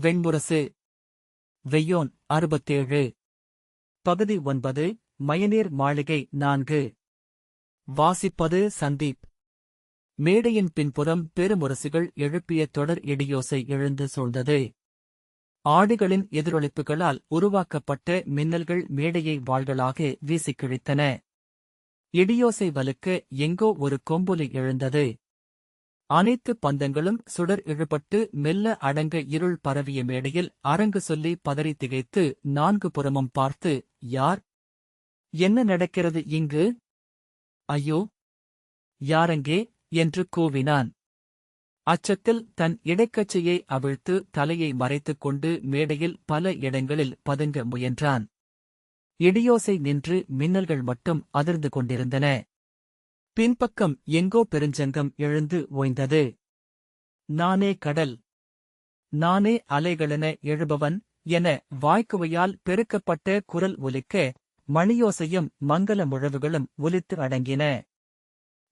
வெண்முரசு. வெய்யோன் 67. பகுதி 9. மயனீர் மாளிகை 4. வாசிப்பது சந்தீப். மேடையின் பின்புறம் பெருமுரசுகள் எழுப்பிய தொடர் இடியோசை எழுந்து சூழ்ந்தது. ஆடிகளின் எதிரொலிப்புகளால் உருவாக்கப்பட்ட மின்னல்கள் மேடையை வாள்களாக வீசிக் கிழித்தன. இடியோசை வலுக்க எங்கோ ஒரு கொம்பொலி எழுந்தது. அனைத்து பந்தங்களும் சுடர் இழுபட்டு மெல்ல அடங்க இருள் பரவிய மேடையில் அரங்கு சொல்லி பதறி திகைத்து 4 புறமும் பார்த்து, யார்? என்ன நடக்கிறது இங்கு? ஐயோ! யாரங்கே? என்று கூவினான். அச்சத்தில் தன் இடைக்கச்சையை அவிழ்த்து தலையை மறைத்துக் கொண்டு மேடையில் பல இடங்களில் பதுங்க முயன்றான். இடியோசை நின்று மின்னல்கள் மட்டும் அதிர்ந்து கொண்டிருந்தன. பின்பக்கம் எங்கோ பெருஞ்சங்கம் எழுந்து ஓய்ந்தது. நானே கடல், நானே அலைகளென எழுபவன் என வாய்க்குவையால் பெருக்கப்பட்ட குரல் ஒலிக்க மணியோசையும் மங்கல முழவுகளும் ஒலித்து அடங்கின.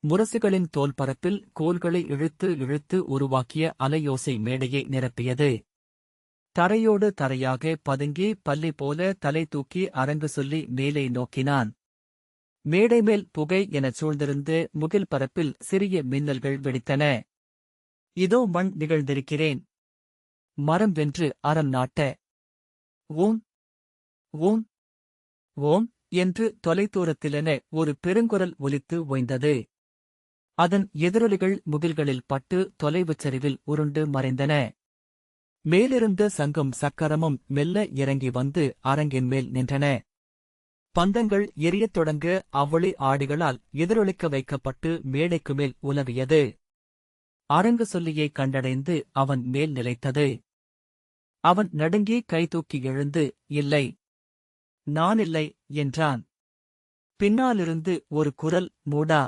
முரசுகளின் தோல்பரப்பில் கோல்களை இழுத்து இழுத்து உருவாக்கிய அலையோசை மேடையை நிரப்பியது. தரையோடு தரையாக பதுங்கி பல்லி போல தலை தூக்கி அரங்கு சொல்லி மேலே நோக்கினான். மேடைமேல் புகை எனச் சூழ்ந்திருந்து முகில் பரப்பில் சிறிய மின்னல்கள் வெடித்தன. இதோ மண் நிகழ்ந்திருக்கிறேன். மரம் வென்று அறம் நாட்ட. ஓம் ஓம் ஓம் என்று தொலைதூரத்திலென ஒரு பெருங்குரல் ஒலித்து ஓய்ந்தது. அதன் எதிரொலிகள் முகில்களில் பட்டு தொலைவுச் சரிவில் உருண்டு மறைந்தன. மேலிருந்த சங்கும் சக்கரமும் மெல்ல இறங்கி வந்து அரங்கின் மேல் நின்றன. பந்தங்கள் எரியத் தொடங்க அவ்வொளி ஆடிகளால் எதிரொலிக்க வைக்கப்பட்டு மேடைக்கு மேல் உலவியது. அரங்கு சொல்லியை கண்டடைந்து அவன் மேல் நிலைத்தது. அவன் நடுங்கி கைதூக்கி எழுந்து, இல்லை, நானில்லை என்றான். பின்னாலிருந்து ஒரு குரல், மூடா,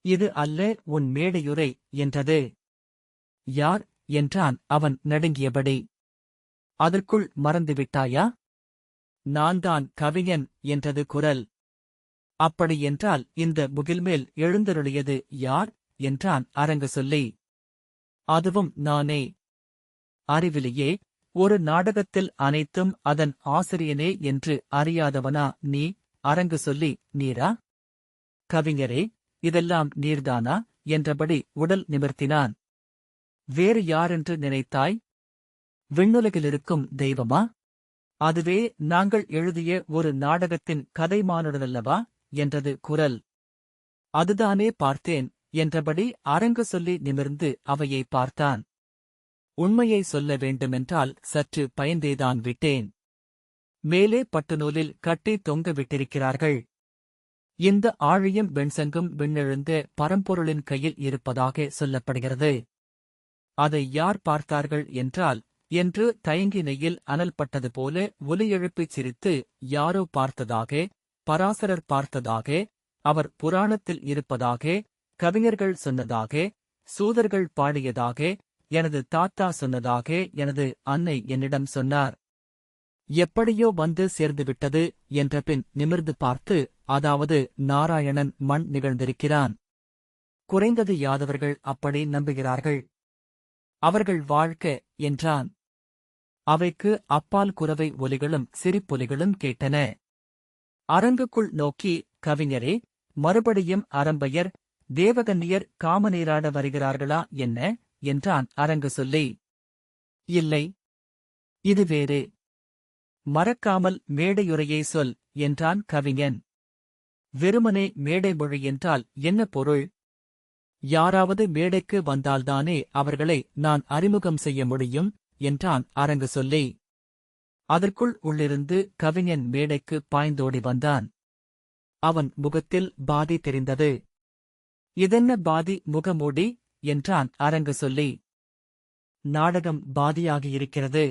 இது அல்ல உன் மேடையுரை என்றது. யார்? என்றான் அவன் நடுங்கியபடி. அதற்குள் மறந்துவிட்டாயா? நான்தான் கவிஞன் என்றது குரல். அப்படியென்றால் இந்த முகில்மேல் எழுந்தருளியது யார்? என்றான் அரங்கு சொல்லி. அதுவும் நானே. அறிவிலியே, ஒரு நாடகத்தில் அனைத்தும் அதன் ஆசிரியனே என்று அறியாதவனா நீ? அரங்கு சொல்லி, நீரா? கவிஞரே, இதெல்லாம் நீர்தானா? என்றபடி உடல் நிமிர்த்தினான். வேறு யாரென்று நினைத்தாய்? விண்ணுலகிலிருக்கும் தெய்வமா? அதுவே நாங்கள் எழுதிய ஒரு நாடகத்தின் கதைமானுடனல்லவா? என்றது குரல். அதுதானே பார்த்தேன் என்றபடி அரங்கு சொல்லி நிமிர்ந்து அவையை பார்த்தான். உண்மையை சொல்ல வேண்டுமென்றால் சற்று பயந்தேதான் விட்டேன். மேலே பட்டுநூலில் கட்டி தொங்க விட்டிருக்கிறார்கள். இந்த ஆழியும் வெண்சங்கும் விண்ணெழுந்த பரம்பொருளின் கையில் இருப்பதாக சொல்லப்படுகிறது. அதை யார் பார்த்தார்கள் என்றால் என்று தயங்கி நெய்யில் அனல் பட்டது போல ஒலி எழுப்பிச் சிரித்து, யாரோ பார்த்ததாக, பராசரர் பார்த்ததாக, அவர் புராணத்தில் இருப்பதாக, கவிஞர்கள் சொன்னதாக, சூதர்கள் பாடியதாக, எனது தாத்தா சொன்னதாக எனது அன்னை என்னிடம் சொன்னார். எப்படியோ வந்து சேர்ந்துவிட்டது என்ற பின் நிமிர்ந்து பார்த்து, அதாவது நாராயணன் மண் நிகழ்ந்திருக்கிறான். குறைந்தது யாதவர்கள் அப்படி நம்புகிறார்கள். அவர்கள் வாழ்க என்றான். அவைக்கு அப்பால் குரவை ஒலிகளும் சிரிப்பொலிகளும் கேட்டன. அரங்குக்குள் நோக்கி, கவிஞரே, மறுபடியும் அரம்பையர், தேவகன்னியர் காமநீராட வருகிறார்களா என்ன? என்றான் அரங்கு சொல்லி. இல்லை, இது வேறு. மறக்காமல் மேடையுரையை சொல் என்றான் கவிஞன். வெறுமனே மேடை மொழி என்றால் என்ன பொருள்? யாராவது மேடைக்கு வந்தால்தானே அவர்களை நான் அறிமுகம் செய்ய முடியும் என்றான் அரங்கு சொல்லி. அதற்குள் உள்ளிருந்து கவிஞன் மேடைக்கு பாய்ந்தோடி வந்தான். அவன் முகத்தில் பாதி தெரிந்தது. இதென்ன பாதி முகமூடி? என்றான் அரங்கு சொல்லி. நாடகம் பாதியாகியிருக்கிறது.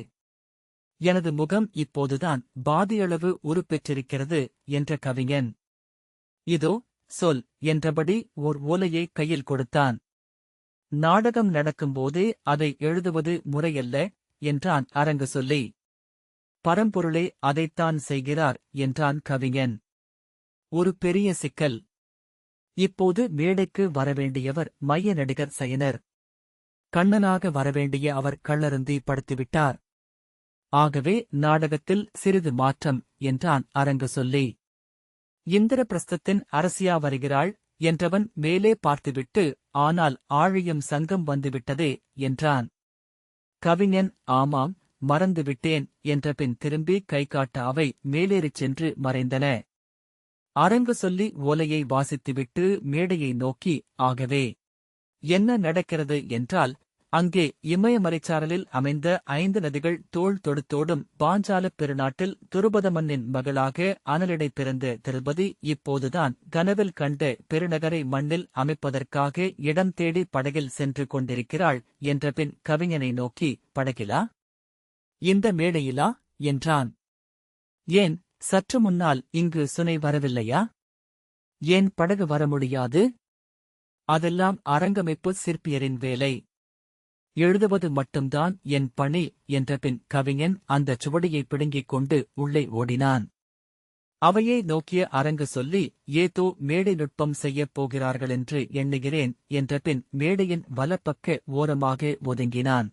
எனது முகம் இப்போதுதான் பாதியளவு உருப்பெற்றிருக்கிறது என்ற கவிஞன். இதோ சொல் என்றபடி ஓர் ஓலையை கையில் கொடுத்தான். நாடகம் நடக்கும்போதே அதை எழுதுவது முறையல்ல என்றான் அரங்கு சொல்லி. பரம்பொருளே அதைத்தான் செய்கிறார் என்றான் கவிஞன். ஒரு பெரிய சிக்கல். இப்போது மேடைக்கு வரவேண்டியவர் மைய நடிகர் சயனர். கண்ணனாக வரவேண்டிய அவர் கள்ளருந்தி படுத்துவிட்டார். ஆகவே நாடகத்தில் சிறிது மாற்றம் என்றான் அரங்கு சொல்லி. இந்திரபிரஸ்தத்தின் அரசியா வருகிறாள் என்றவன் மேலே பார்த்துவிட்டு, ஆனால் ஆழியும் சங்கம் வந்துவிட்டதே என்றான். கவிஞன், ஆமாம், மறந்துவிட்டேன் என்றபின் திரும்பி கைகாட்ட அவை மேலேறிச் சென்று மறைந்தன. அரங்கு சொல்லி ஓலையை வாசித்துவிட்டு மேடையை நோக்கி, ஆகவே என்ன நடக்கிறது என்றால், அங்கே இமயமலைச்சாரலில் அமைந்த 5 நதிகள் தோள் தொடுத்தோடும் பாஞ்சாலப் பெருநாட்டில் துருபதமன்னின் மகளாக அனலிடை பிறந்த திரௌபதி இப்போதுதான் கனவில் கண்ட பெருநகரை மண்ணில் அமைப்பதற்காக இடம் தேடி படகில் சென்று கொண்டிருக்கிறாள் என்றபின் கவிஞனை நோக்கி, படகிலா? இந்த மேடையிலா என்றான். ஏன், சற்று முன்னால் இங்கு சுனை வரவில்லையா? ஏன் படகு வர முடியாது? அதெல்லாம் அரங்கமைப்பு சிற்பியரின் வேலை. எழுதுவது மட்டும்தான் என் பணி என்றபின் கவிஞன் அந்தச் சுவடியை பிடுங்கிக் கொண்டு உள்ளே ஓடினான். அவையை நோக்கிய அரங்கு சொல்லி, ஏதோ மேடை நுட்பம் செய்யப் போகிறார்களென்று எண்ணுகிறேன் என்றபின் மேடையின் வலப்பக்க ஓரமாக ஒதுங்கினான்.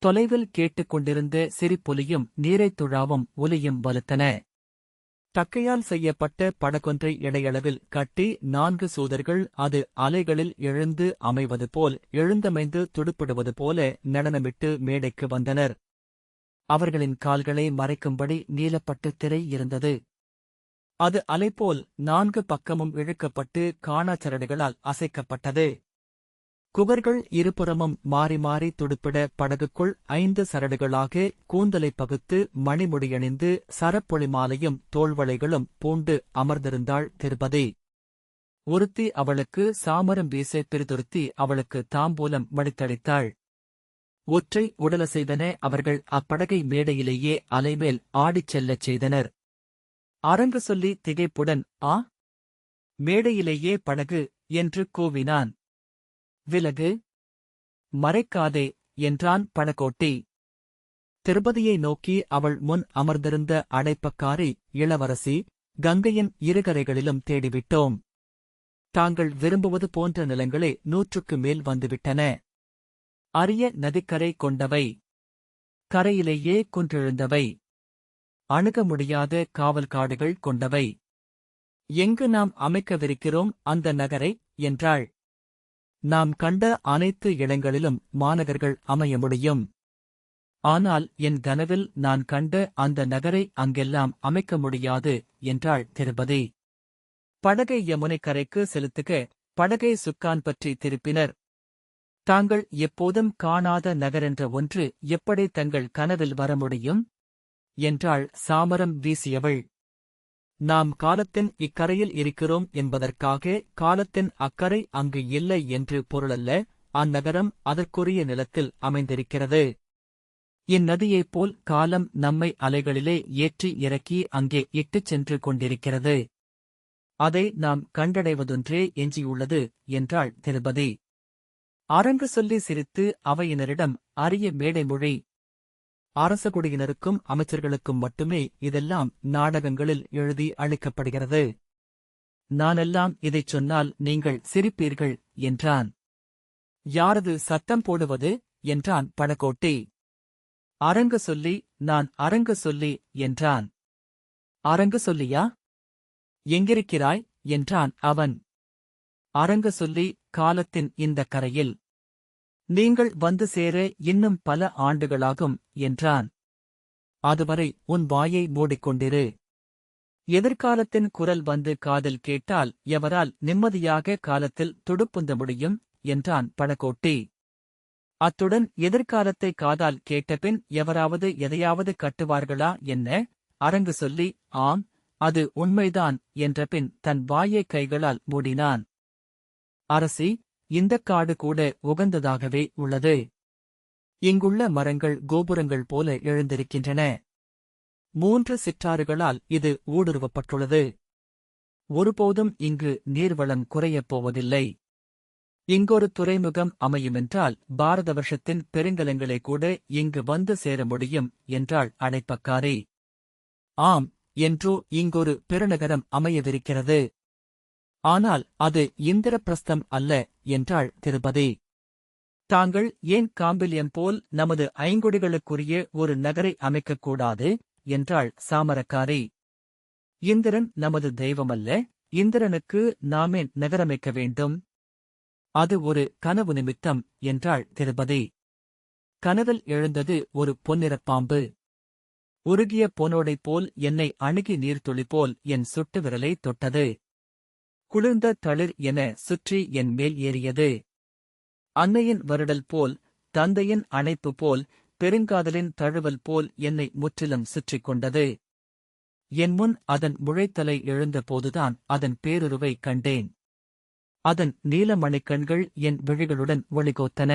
தொலைவில் கேட்டுக்கொண்டிருந்த சிரிப்பொலியும் நீரைத் துழாவும் ஒலியும் வலுத்தன. தக்கையால் செய்யப்பட்ட படகொன்றை இடையளவில் கட்டி 4 சூதர்கள் அது அலைகளில் எழுந்து அமைவது போல் எழுந்தமைந்து துடுப்பிடுவது போல நடனமிட்டு மேடைக்கு வந்தனர். அவர்களின் கால்களை மறைக்கும்படி நீலப்பட்டு திரை இருந்தது. அது அலைபோல் 4 பக்கமும் இழுக்கப்பட்டு காணாச்சரடுகளால் அசைக்கப்பட்டது. குகர்கள் இருபுறமும் மாறி மாறி துடுப்பிட படகுக்குள் 5 சரடுகளாக கூந்தலை பகுத்து மணிமுடியணிந்து சரப்பொளி மாலையும் தோள்வளைகளும் பூண்டு அமர்ந்திருந்தாள் திரௌபதி. ஒருத்தி அவளுக்கு சாமரம் வீச பிரிதுருத்தி அவளுக்கு தாம்பூலம் வடித்தளித்தாள். ஒற்றை உடலசைதன அவர்கள் அப்படகை மேடையிலேயே அலைமேல் ஆடிச் செல்லச் செய்தனர். அரங்கு சொல்லி திகைப்புடன், ஆ, மேடையிலேயே படகு என்று கூவினான். விலகு, மறைக்காதே என்றான் படகோட்டி. திரௌபதியை நோக்கி அவள் முன் அமர்ந்திருந்த அடைப்பக்காரி, இளவரசி, கங்கையின் இருகரைகளிலும் தேடிவிட்டோம். தாங்கள் விரும்புவது போன்ற நிலங்களே 100க்கு மேல் வந்துவிட்டன. அரிய நதிக்கரை கொண்டவை, கரையிலேயே குன்றெழுந்தவை, அணுக முடியாத காவல்காடுகள் கொண்டவை. எங்கு நாம் அமைக்கவிருக்கிறோம் அந்த நகரை என்றாள். நாம் கண்ட அனைத்து இடங்களிலும் மாநகர்கள் அமைய முடியும். ஆனால் என் கனவில் நான் கண்ட அந்த நகரை அங்கெல்லாம் அமைக்க முடியாது என்றாள் திரௌபதி. படகை யமுனை கரைக்கு செலுத்துக. படகை சுக்கான் பற்றி திருப்பினர். தாங்கள் எப்போதும் காணாத நகரென்ற ஒன்று எப்படி தங்கள் கனவில் வர முடியும் என்றாள் சாமரம் வீசியவள். நாம் காலத்தின் இக்கரையில் இருக்கிறோம் என்பதற்காக காலத்தின் அக்கறை அங்கு இல்லை என்று பொருளல்ல. அந்நகரம் அதற்குரிய நிலத்தில் அமைந்திருக்கிறது. இந்நதியைப் போல் காலம் நம்மை அலைகளிலே ஏற்றி இறக்கி அங்கே இட்டுச் சென்று கொண்டிருக்கிறது. அதை நாம் கண்டடைவதொன்றே எஞ்சியுள்ளது என்றாள் திரௌபதி. அரங்கு சொல்லி சிரித்து அவையினரிடம், அரிய மேடைமொழி. அரசகுடியினருக்கும் அமைச்சர்களுக்கும் மட்டுமே இதெல்லாம் நாடகங்களில் எழுதி அளிக்கப்படுகிறது. நானெல்லாம் இதைச் சொன்னால் நீங்கள் சிரிப்பீர்கள் என்றான். யாரது சத்தம் போடுவது என்றான் படகோட்டி. அரங்கு சொல்லி, நான் அரங்கு சொல்லி என்றான். அரங்கு சொல்லியா? எங்கிருக்கிறாய் என்றான் அவன். அரங்கு சொல்லி, காலத்தின் இந்த கரையில். நீங்கள் வந்து சேர இன்னும் பல ஆண்டுகளாகும் என்றான். அதுவரை உன் வாயை மூடிக்கொண்டிரு. எதிர்காலத்தின் குரல் வந்து காதில் கேட்டால் எவரால் நிம்மதியாக காலத்தில் துடுப்புந்த முடியும் என்றான் படகோட்டி. அத்துடன் எதிர்காலத்தை காதால் கேட்டபின் எவராவது எதையாவது கட்டுவார்களா என்ன? அரங்கு சொல்லி, ஆம், அது உண்மைதான் என்றபின் தன் வாயை கைகளால் மூடினான். அரசி, இந்தக் காடு கூட உகந்ததாகவே உள்ளது. இங்குள்ள மரங்கள் கோபுரங்கள் போல எழுந்திருக்கின்றன. 3 சிற்றாறுகளால் இது ஊடுருவப்பட்டுள்ளது. ஒருபோதும் இங்கு நீர்வளம் குறையப் போவதில்லை. இங்கொரு துறைமுகம் அமையுமென்றால் பாரத வருஷத்தின் பெருங்கலங்களே கூட இங்கு வந்து சேர முடியும் என்றாள் அடைப்பக்காரி. ஆம், என்றோ இங்கொரு பெருநகரம் அமையவிருக்கிறது. ஆனால் அது இந்திரபிரஸ்தம் அல்ல என்றாள் திரௌபதி. தாங்கள் ஏன் காம்பிலியம் போல் நமது ஐங்கொடிகளுக்குரிய ஒரு நகரை அமைக்கக்கூடாது என்றாள் சாமரக்காரி. இந்திரன் நமது தெய்வமல்ல, இந்திரனுக்கு நாமே நகரமைக்க வேண்டும். அது ஒரு கனவு நிமித்தம் என்றாள் திருபதி. கனவில் எழுந்தது ஒரு பொன்னிறப் பாம்பு. உருகிய பொனோடை போல் என்னை அணுகி நீர்த்துளி போல் என் சுட்டு விரலை தொட்டது. குளிர்ந்த தளிர் என சுற்றி என் மேல் ஏறியது. அன்னையின் வருடல் போல், தந்தையின் அணைப்பு போல், பெருங்காதலின் தழுவல் போல் என்னை முற்றிலும் சுற்றிக் கொண்டது. என் முன் அதன் முழைத்தலை எழுந்தபோதுதான் அதன் பேருருவை கண்டேன். அதன் நீலமணிக்கண்கள் என் விழிகளுடன் ஒளிகோத்தன.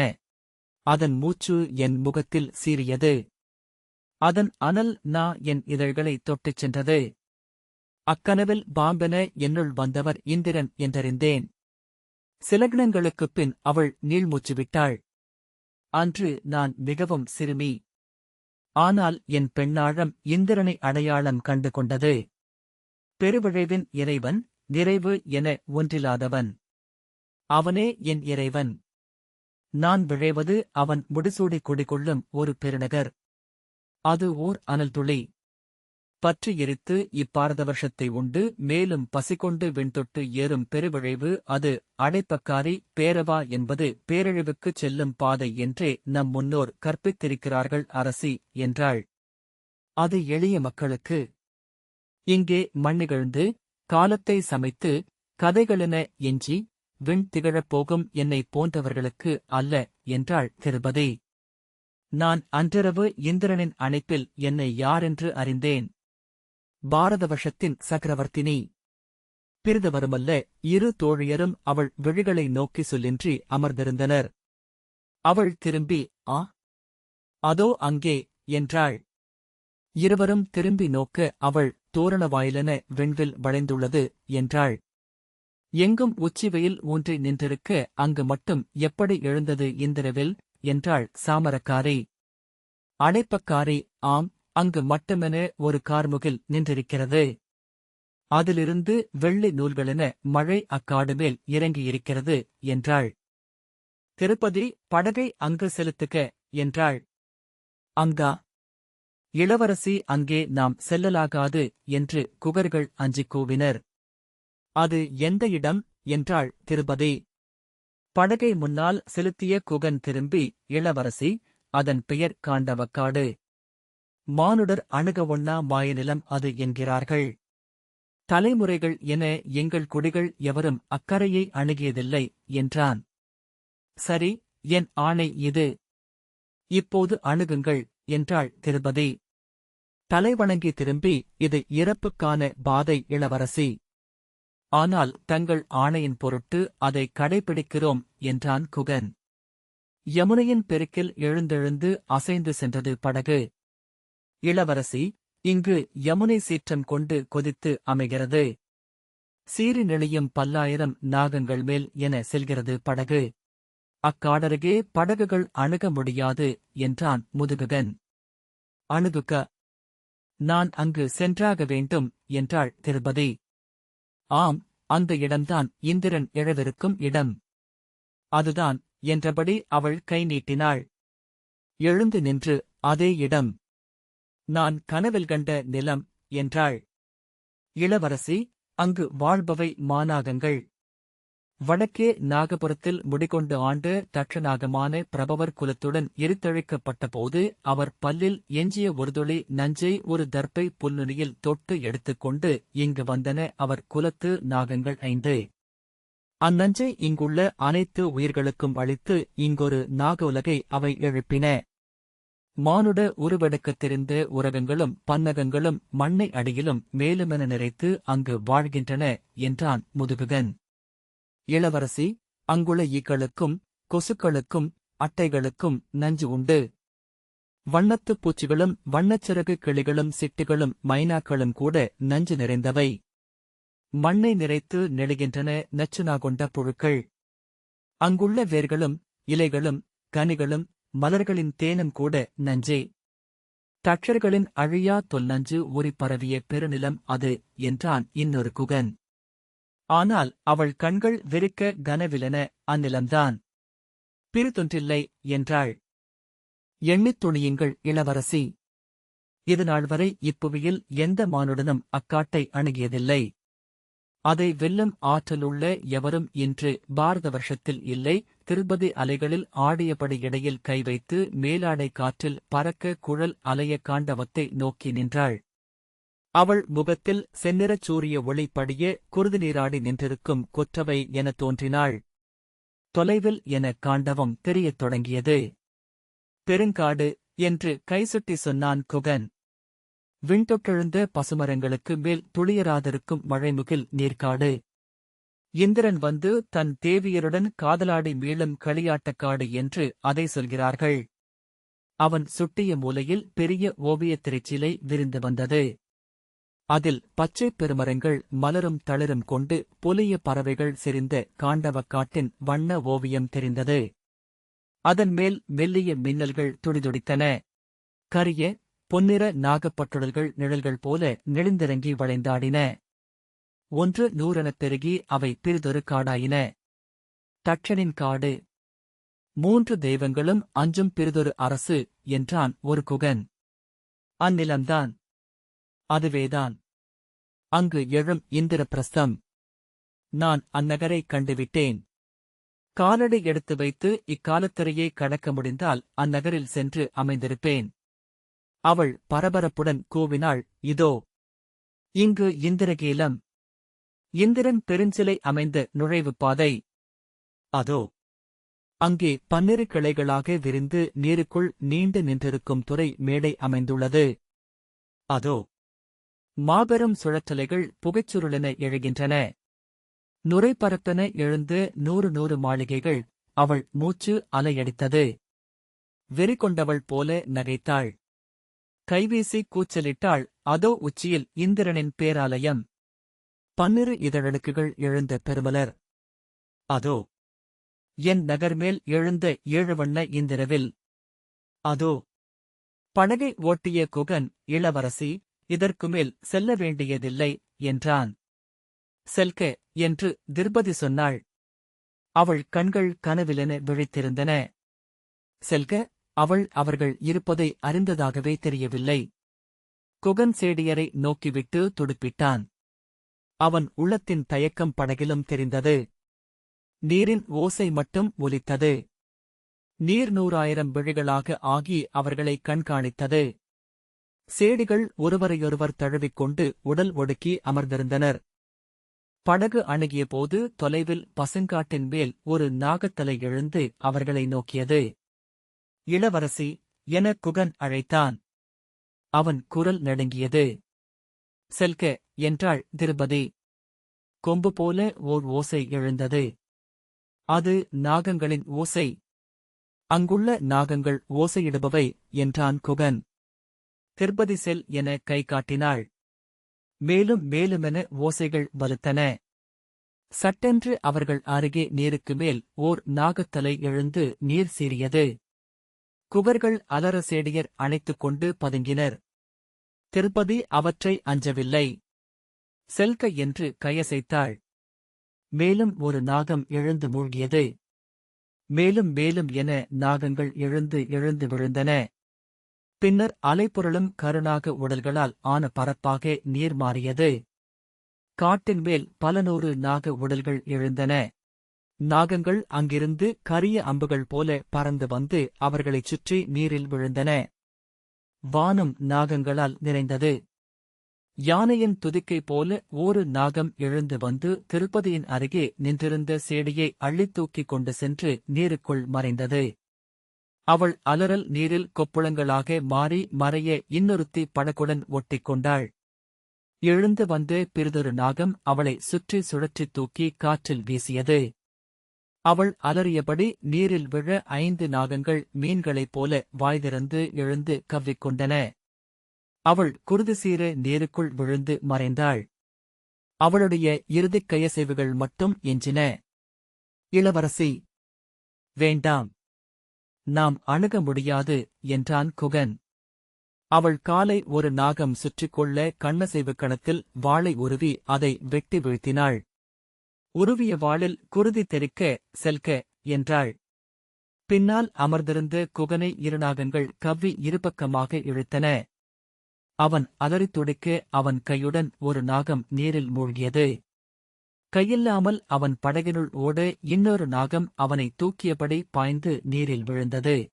அதன் மூச்சு என் முகத்தில் சீறியது. அதன் அனல் என் இதழ்களை தொட்டுச் சென்றது. அக்கனவில் பாம்பென என்னுள் வந்தவர் இந்திரன் என்றறிந்தேன். சில கணங்களுக்குப் பின் அவள் நீள்மூச்சு விட்டாள். அன்று நான் மிகவும் சிறுமி. ஆனால் என் பெண்ணாழம் இந்திரனை அடையாளம் கண்டு கொண்டது. பெருவிழைவின் இறைவன், நிறைவு என ஒன்றில்லாதவன். அவனே என் இறைவன். நான் விழைவது அவன் முடிசூடி குடிகொள்ளும் ஒரு பெருநகர். அது ஓர் அனல் துளி. பற்றி எரித்து இப்பாரதவர்ஷத்தை உண்டு மேலும் பசிகொண்டு விண்தொட்டு ஏறும் பெருவிழைவு அது. அடைப்பக்காரி பேரவா என்பது பேரழிவுக்குச் செல்லும் பாதை என்றே நம் முன்னோர் கற்பித்திருக்கிறார்கள் அரசி என்றாள். அது எளிய மக்களுக்கு. இங்கே மண்ணிகழ்ந்து காலத்தை சமைத்து கதைகளென எஞ்சி விண் திகழப் போகும் என்னை போன்றவர்களுக்கு அல்ல என்றாள் திருபதி. நான் அன்றிரவு இந்திரனின் அணைப்பில் என்னை யாரென்று அறிந்தேன். பாரதவர்ஷத்தின் சக்கரவர்த்தினி. பிறிது வருமல்ல, இரு தோழியரும் அவள் விழிகளை நோக்கி சொல்லின்றி அமர்ந்திருந்தனர். அவள் திரும்பி, ஆ, அதோ அங்கே என்றாள். இருவரும் திரும்பி நோக்க அவள் தோரணவாயிலென வெண்வில் வளைந்துள்ளது என்றாள். எங்கும் உச்சி வெயில் ஊன்றி நின்றிருக்க அங்கு மட்டும் எப்படி எழுந்தது இந்திரவில் என்றாள் சாமரக்காரி. அடைப்பக்காரி, ஆம், அங்கு மட்டுமென ஒரு கார்முகில் நின்றிருக்கிறது. அதிலிருந்து வெள்ளி நூல்களென மழை அக்காடு மேல் இறங்கியிருக்கிறது என்றாள். திருப்பதி, படகை அங்கு செலுத்துக என்றாள். அங்கா? இளவரசி, அங்கே நாம் செல்லலாகாது என்று குகர்கள் அஞ்சிக் கூவினர். அது எந்த இடம் என்றாள் திருபதி. படகை முன்னால் செலுத்திய குகன் திரும்பி, இளவரசி, அதன் பெயர் காண்டவக்காடு. மானுடர் அணுக ஒண்ணா மாயநிலம் அது என்கிறார்கள். தலைமுறைகள் என எங்கள் குடிகள் எவரும் அக்கரையை அணுகியதில்லை என்றான். சரி, என் ஆணை இது. இப்போது அணுகுங்கள் என்றாள் திருபதி. தலைவணங்கி திரும்பி, இது இறப்புக்கான பாதை இளவரசி. ஆனால் தங்கள் ஆணையின் பொருட்டு அதை கடைபிடிக்கிறோம் என்றான் குகன். யமுனையின் பெருக்கில் எழுந்தெழுந்து அசைந்து சென்றது படகு. இளவரசி, இங்கு யமுனை சீற்றம் கொண்டு கொதித்து அமைகிறது. சீறி நெளியும் 10,000 நாகங்கள் மேல் என செல்கிறது படகு. அக்காடருகே படகுகள் அணுக முடியாது என்றான் முதுகுகன். அணுகுக. நான் அங்கு சென்றாக வேண்டும் என்றாள் திருபதி. ஆம், அந்த இடம்தான் இந்திரன் எழவிருக்கும் இடம். அதுதான் என்றபடி அவள் கை நீட்டினாள். எழுந்து நின்று, அதே இடம். நான் கனவில் கண்ட நிலம் என்றாள். இளவரசி, அங்கு வாழ்பவை மாநாகங்கள். வடக்கே நாகபுரத்தில் முடிகொண்டு ஆண்டு தட்சநாகமான பிரபவர் குலத்துடன் எரித்தழிக்கப்பட்டபோது அவர் பல்லில் எஞ்சிய ஒரு துளி நஞ்சை ஒரு தர்ப்பை புல்நுனியில் தொட்டு எடுத்துக்கொண்டு இங்கு வந்தன அவர் குலத்து நாகங்கள் 5. அந்நஞ்சை இங்குள்ள அனைத்து உயிர்களுக்கும் அளித்து இங்கொரு நாக உலகை அவை எழுப்பின. மானுட உருவெடுக்கத் தெரிந்த உரகங்களும் பன்னகங்களும் மண்ணை அடியிலும் மேலுமென நிறைத்து அங்கு வாழ்கின்றன என்றான் முதுகுகன். இளவரசி, அங்குள்ள ஈக்களுக்கும் கொசுக்களுக்கும் அட்டைகளுக்கும் நஞ்சு உண்டு. வண்ணத்துப் பூச்சிகளும் வண்ணச்சிறகு கிளிகளும் சிட்டுகளும் மைனாக்களும் கூட நஞ்சு நிறைந்தவை. மண்ணை நிறைத்து நெளிகின்றன நச்சுநாகொண்ட புழுக்கள். அங்குள்ள வேர்களும் இலைகளும் கனிகளும் மலர்களின் தேனும் கூட நஞ்சே. தட்சர்களின் அழியா தொல்நஞ்சு ஊறிப் பரவிய பெருநிலம் அது என்றான் இன்னொரு குகன். ஆனால் அவள் கண்கள் வெறிக்க கனவிலென அந்நிலம்தான். பிறிதொன்றில்லை என்றாள். எண்ணித் துணியுங்கள் இளவரசி. இதுநாள் வரை இப்புவியில் எந்த மானுடனும் அக்காட்டை அணுகியதில்லை. அதை வெல்லும் ஆற்றலுள்ள எவரும் இன்று பாரத வருஷத்தில் இல்லை. திருப்பதி அலைகளில் ஆடியபடி இடையில் கை வைத்து மேலாடை காற்றில் பறக்க குழல் அலைய காண்டவத்தை நோக்கி நின்றாள். அவள் முகத்தில் செந்நிறச் சூரிய ஒளி படிய குருதி நீராடி நின்றிருக்கும் கொற்றவை எனத் தோன்றினாள். தொலைவில் என காண்டவம் தெரியத் தொடங்கியது. பெருங்காடு என்று கைசுட்டி சொன்னான் குகன். விண்தொட்டெழுந்த பசுமரங்களுக்கு மேல் துளியராதிருக்கும் மழைமுகில் நீர்க்காடு. இந்திரன் வந்து தன் தேவியருடன் காதலாடி மீளும் களியாட்டக்காடு என்று அதை சொல்கிறார்கள். அவன் சுட்டிய மூலையில் பெரிய ஓவியத் திரைச்சிலை விரிந்து வந்தது. அதில் பச்சைப் பெருமரங்கள் மலரும் தளிரும் கொண்டு பொலிய பறவைகள் செறிந்த காண்டவக்காட்டின் வண்ண ஓவியம் தெரிந்தது. அதன் மேல் மெல்லிய மின்னல்கள் துடிதுடித்தன. கரிய பொன்னிற நாகப்பட்டுடல்கள் நிழல்கள் போல நெளிந்திறங்கி வளைந்தாடின. 100 பெருகி அவை பிறிதொரு காடாயின. தட்சனின் காடு. 3 தெய்வங்களும் அஞ்சும் பிறிதொரு அரசு என்றான் ஒரு குகன். அந்நிலம்தான். அதுவேதான். அங்கு எழும் இந்திரபிரஸ்தம். நான் அந்நகரை கண்டுவிட்டேன். காலடி எடுத்து வைத்து இக்காலத்திரையை கடக்க முடிந்தால் அந்நகரில் சென்று அமைந்திருப்பேன். அவள் பரபரப்புடன் கூவினாள், இதோ இங்கு இந்திரகீலம். இந்திரன் பெருஞ்சிலை அமைந்த நுழைவுப் பாதை. அதோ அங்கே 12 கிளைகளாக விரிந்து நீருக்குள் நீண்டு நின்றிருக்கும் துறை மேடை அமைந்துள்ளது. அதோ மாபெரும் சுழற்றலைகள் புகைச்சுருளென எழுகின்றன. நுரைப்பரப்பென எழுந்து 100 மாளிகைகள். அவள் மூச்சு அலையடித்தது. வெறிகொண்டவள் போல நகைத்தாள். கைவீசி கூச்சலிட்டாள். அதோ உச்சியில் இந்திரனின் பேராலயம். 12 இதழடுக்குகள் எழுந்த பெருமலர். அதோ என் நகர்மேல் எழுந்த 7 வண்ண இந்திரவில். அதோ படகை ஓட்டிய குகன். இளவரசி, இதற்குமேல் செல்ல வேண்டியதில்லை என்றான். செல்க என்று திர்பதி சொன்னாள். அவள் கண்கள் கனவிலென விழித்திருந்தன. செல்க. அவர்கள் இருப்பதை அறிந்ததாகவே தெரியவில்லை. குகன் சேடியரை நோக்கிவிட்டு துடுப்பிட்டான். அவன் உள்ளத்தின் தயக்கம் படகிலும் தெரிந்தது. நீரின் ஓசை மட்டும் ஒலித்தது. நீர் 100,000 விழிகளாக ஆகி அவர்களை கண்காணித்தது. சேடிகள் ஒருவரையொருவர் தழுவிக்கொண்டு உடல் ஒடுக்கி அமர்ந்திருந்தனர். படகு அணுகியபோது தொலைவில் பசுங்காட்டின் மேல் ஒரு நாகத்தலை எழுந்து அவர்களை நோக்கியது. இளவரசி என குகன் அழைத்தான். அவன் குரல் நடுங்கியது. செல்க என்றாள் திர்பதி. கொம்பு போல ஓர் ஓசை எழுந்தது. அது நாகங்களின் ஓசை. அங்குள்ள நாகங்கள் ஓசையிடுபவை என்றான் குகன். திர்பதி செல் என கை காட்டினாள். மேலும் மேலுமென ஓசைகள் வலுத்தன. சட்டென்று அவர்கள் அருகே நீருக்கு மேல் ஓர் நாகத்தலை எழுந்து நீர் சீறியது. குகர்கள் அலற சேடியர் அணைத்துக் கொண்டு பதுங்கினர். திர்பதி அவற்றை அஞ்சவில்லை. செல்க என்று கையசைத்தாள். மேலும் ஒரு நாகம் எழுந்து மூழ்கியது. மேலும் மேலும் என நாகங்கள் எழுந்து விழுந்தன. பின்னர் அலைப்புரளும் கருநாக உடல்களால் ஆன பரப்பாக நீர் மாறியது. காட்டின் மேல் பல 100 நாக உடல்கள் எழுந்தன. நாகங்கள் அங்கிருந்து கரிய அம்புகள் போல பறந்து வந்து அவர்களைச் சுற்றி நீரில் விழுந்தன. வானம் நாகங்களால் நிறைந்தது. யானையின் துதிக்கை போல ஒரு நாகம் எழுந்து வந்து திருப்பதியின் அருகே நின்றிருந்த சேடியை அள்ளித் தூக்கிக் கொண்டு சென்று நீருக்குள் மறைந்தது. அவள் அலறல் நீரில் கொப்புளங்களாக மாறி மறைய இன்னொருத்தி படகுடன் ஒட்டிக்கொண்டாள். எழுந்து வந்து பிறிதொரு நாகம் அவளை சுற்றி சுழற்றித் தூக்கி காற்றில் வீசியது. அவள் அலறியபடி நீரில் விழ 5 நாகங்கள் மீன்களைப் போல வாய்திறந்து எழுந்து கவ்விக்கொண்டன. அவள் குருதிசீர நீருக்குள் விழுந்து மறைந்தாள். அவளுடைய இறுதிக் கையசைவுகள் மட்டும் எஞ்சின. இளவரசி, வேண்டாம், நாம் அணுக முடியாது என்றான் குகன். அவள் காலை ஒரு நாகம் சுற்றிக்கொள்ள கண்ணசைவு கணத்தில் வாளை உருவி அதை வெட்டி வீழ்த்தினாள். உருவிய வாளில் குருதி தெறிக்க செல்க என்றாள். பின்னால் அமர்ந்திருந்த குகனை இரு நாகங்கள் கவ்வி இருபக்கமாக இழுத்தன. அவன் அலறித் துடிக்க அவன் கையுடன் ஒரு நாகம் நீரில் மூழ்கியது. கையில்லாமல் அவன் படகினுள் ஓட இன்னொரு நாகம் அவனை தூக்கியபடி பாய்ந்து நீரில் விழுந்தது.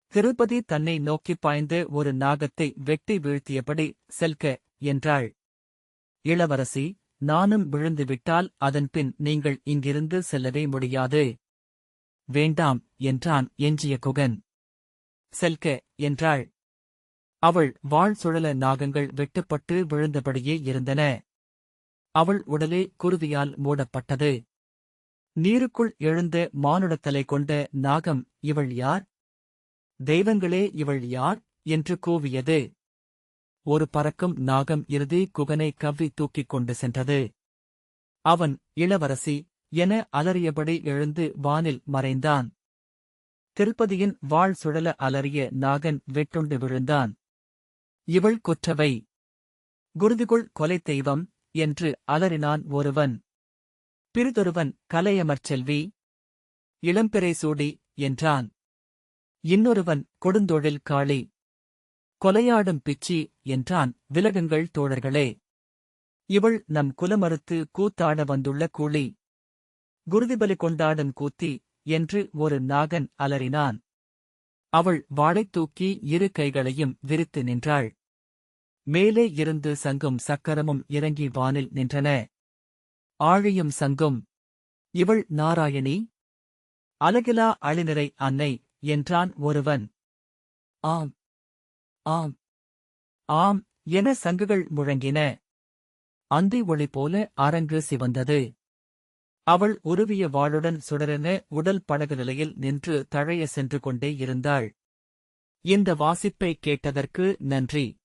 திருப்பதி தன்னை நோக்கிப் பாய்ந்த ஒரு நாகத்தை வெட்டி வீழ்த்தியபடி செல்க என்றாள். இளவரசி, நானும் விழுந்துவிட்டால் அதன்பின் நீங்கள் இங்கிருந்து செல்லவே முடியாது. வேண்டாம் என்றான் எஞ்சிய குகன். செல்க என்றாள். அவள் வாழ் சுழல நாகங்கள் வெட்டுப்பட்டு விழுந்தபடியே இருந்தன. அவள் உடலே குருதியால் மூடப்பட்டது. நீருக்குள் எழுந்த மானுடத்தலை கொண்ட நாகம் இவள் யார்? தெய்வங்களே, இவள் யார் என்று கூவியது. ஒரு பறக்கும் நாகம் இறுதி குகனை கவ்வி தூக்கிக் கொண்டு சென்றது. அவன் இளவரசி என அலறியபடி எழுந்து வானில் மறைந்தான். திருப்பதியின் வாழ் சுழல அலறிய நாகன் வெட்டுண்டு விழுந்தான். இவள் கொற்றவை, குருதிகுள் கொலைத் தெய்வம் என்று அலறினான் ஒருவன். பிறிதொருவன் கலையமர்ச் செல்வி, இளம்பிறை சூடி என்றான். இன்னொருவன் கொடுந்தொழில் காளி, கொலையாடும் பிச்சி என்றான். விலகுங்கள் தோழர்களே, இவள் நம் குலமறுத்து கூத்தாட வந்துள்ள கூலி, குருதிபலி கொண்டாடும் கூத்தி என்று ஒரு நாகன் அலறினான். அவள் வாளைத் தூக்கி இரு கைகளையும் விரித்து நின்றாள். மேலே இருந்து சங்கும் சக்கரமும் இறங்கி வானில் நின்றன. ஆழியும் சங்கும். இவள் நாராயணி, அலகிலா அழிநிறை அன்னை என்றான் ஒருவன். ஆம், ஆம், ஆம் என சங்குகள் முழங்கின. அந்தி ஒளி போல அரங்கு சிவந்தது. அவள் உருவிய வாளுடன் சுடரென உடல் படகு நிலையில் நின்று தழைய சென்று கொண்டே இருந்தாள். இந்த வாசிப்பை கேட்டதற்கு நன்றி.